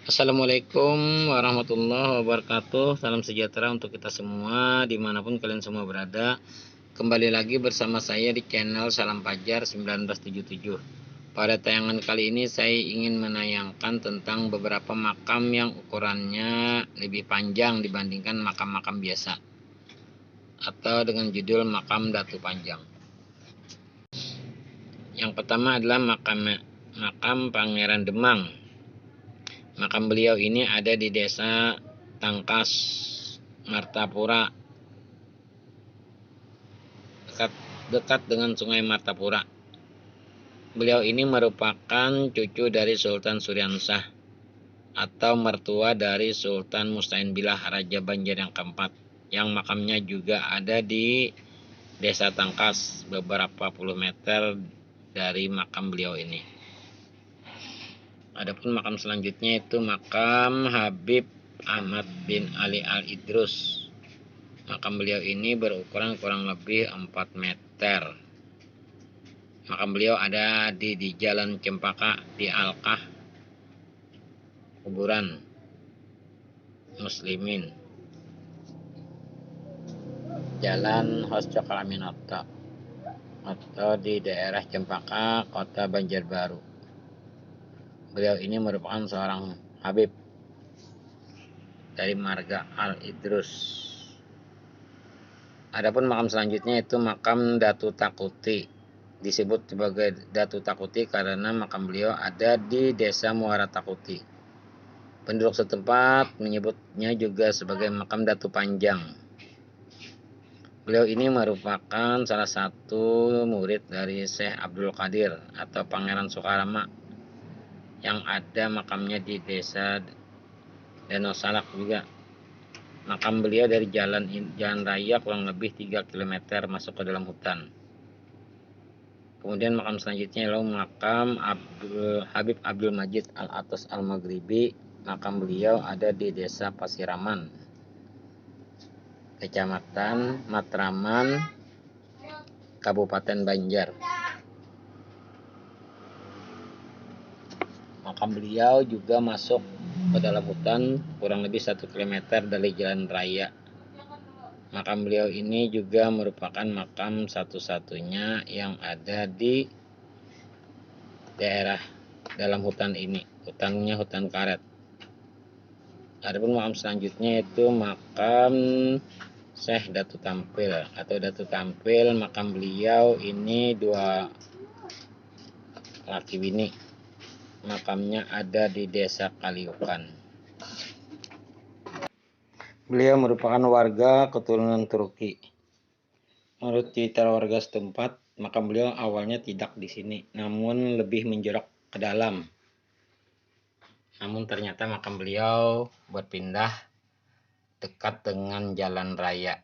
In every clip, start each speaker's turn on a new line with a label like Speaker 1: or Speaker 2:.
Speaker 1: Assalamualaikum warahmatullahi wabarakatuh. Salam sejahtera untuk kita semua dimanapun kalian semua berada. Kembali lagi bersama saya di channel Salam Fajar 1977. Pada tayangan kali ini saya ingin menayangkan tentang beberapa makam yang ukurannya lebih panjang dibandingkan makam-makam biasa, atau dengan judul makam Datu Panjang. Yang pertama adalah makam Pangeran Demang. Makam beliau ini ada di desa Tangkas, Martapura, dekat dengan Sungai Martapura. Beliau ini merupakan cucu dari Sultan Suryansah atau mertua dari Sultan Musta'in Billah, Raja Banjar yang keempat, yang makamnya juga ada di desa Tangkas, beberapa puluh meter dari makam beliau ini. Adapun makam selanjutnya itu makam Habib Ahmad bin Ali Al-Idrus. Makam beliau ini berukuran kurang lebih 4 meter. Makam beliau ada di Jalan Cempaka di Alkah, kuburan Muslimin, Jalan Hoscok Aminata, atau di daerah Cempaka, Kota Banjarbaru. Beliau ini merupakan seorang Habib dari marga Al-Idrus. Adapun makam selanjutnya itu makam Datu Takuti. Disebut sebagai Datu Takuti karena makam beliau ada di desa Muara Takuti. Penduduk setempat menyebutnya juga sebagai makam Datu Panjang. Beliau ini merupakan salah satu murid dari Syekh Abdul Qadir atau Pangeran Soekarama, yang ada makamnya di desa Danau Salak juga. Makam beliau dari jalan raya kurang lebih 3 km masuk ke dalam hutan. Kemudian makam selanjutnya adalah makam Habib Abdul Majid Al-Atas Al-Maghribi. Makam beliau ada di desa Pasiraman, Kecamatan Matraman, Kabupaten Banjar. Makam beliau juga masuk ke dalam hutan kurang lebih 1 km dari jalan raya. Makam beliau ini juga merupakan makam satu-satunya yang ada di daerah dalam hutan ini. Hutannya hutan karet. Adapun makam selanjutnya itu makam Syekh Datu Tampil atau Datu Tampil. Makam beliau ini 2 laki bini. Makamnya ada di desa Kaliukan. Beliau merupakan warga keturunan Turki. Menurut cerita warga setempat, makam beliau awalnya tidak di sini, namun lebih menjorok ke dalam. Namun ternyata makam beliau berpindah dekat dengan jalan raya.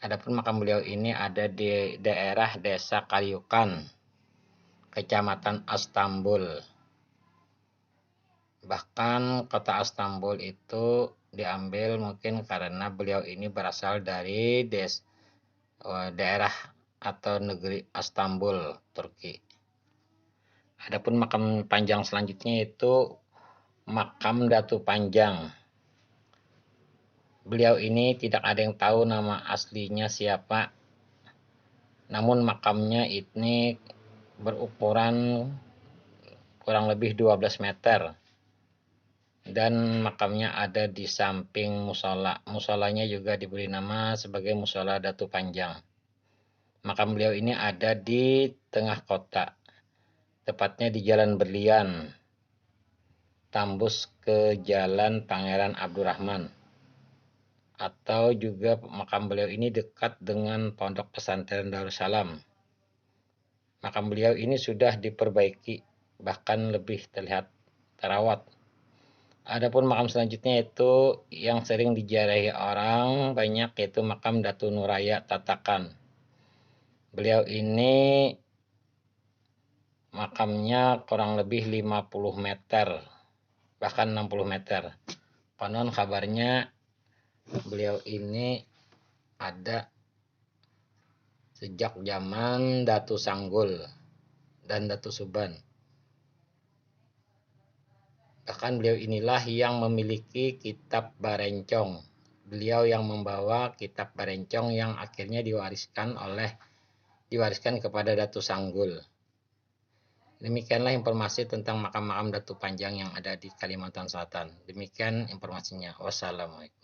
Speaker 1: Adapun makam beliau ini ada di daerah desa Kaliukan, Kecamatan Astambul. Bahkan kota Astambul itu diambil mungkin karena beliau ini berasal dari daerah atau negeri Astambul, Turki. Adapun makam panjang selanjutnya itu makam Datu Panjang. Beliau ini tidak ada yang tahu nama aslinya siapa. Namun makamnya ini berukuran kurang lebih 12 meter. Dan makamnya ada di samping musola. Musolanya juga diberi nama sebagai Musola Datu Panjang. Makam beliau ini ada di tengah kota, tepatnya di Jalan Berlian, tembus ke Jalan Pangeran Abdurrahman. Atau juga makam beliau ini dekat dengan Pondok Pesantren Darussalam. Makam beliau ini sudah diperbaiki, bahkan lebih terlihat terawat. Adapun makam selanjutnya itu yang sering diziarahi orang banyak, yaitu makam Datu Nuraya Tatakan. Beliau ini makamnya kurang lebih 50 meter, bahkan 60 meter. Konon kabarnya beliau ini ada sejak zaman Datu Sanggul dan Datu Suban. Bahkan beliau inilah yang memiliki kitab Barencong. Beliau yang membawa kitab Barencong yang akhirnya diwariskan kepada Datu Sanggul. Demikianlah informasi tentang makam-makam Datu Panjang yang ada di Kalimantan Selatan. Demikian informasinya. Wassalamualaikum.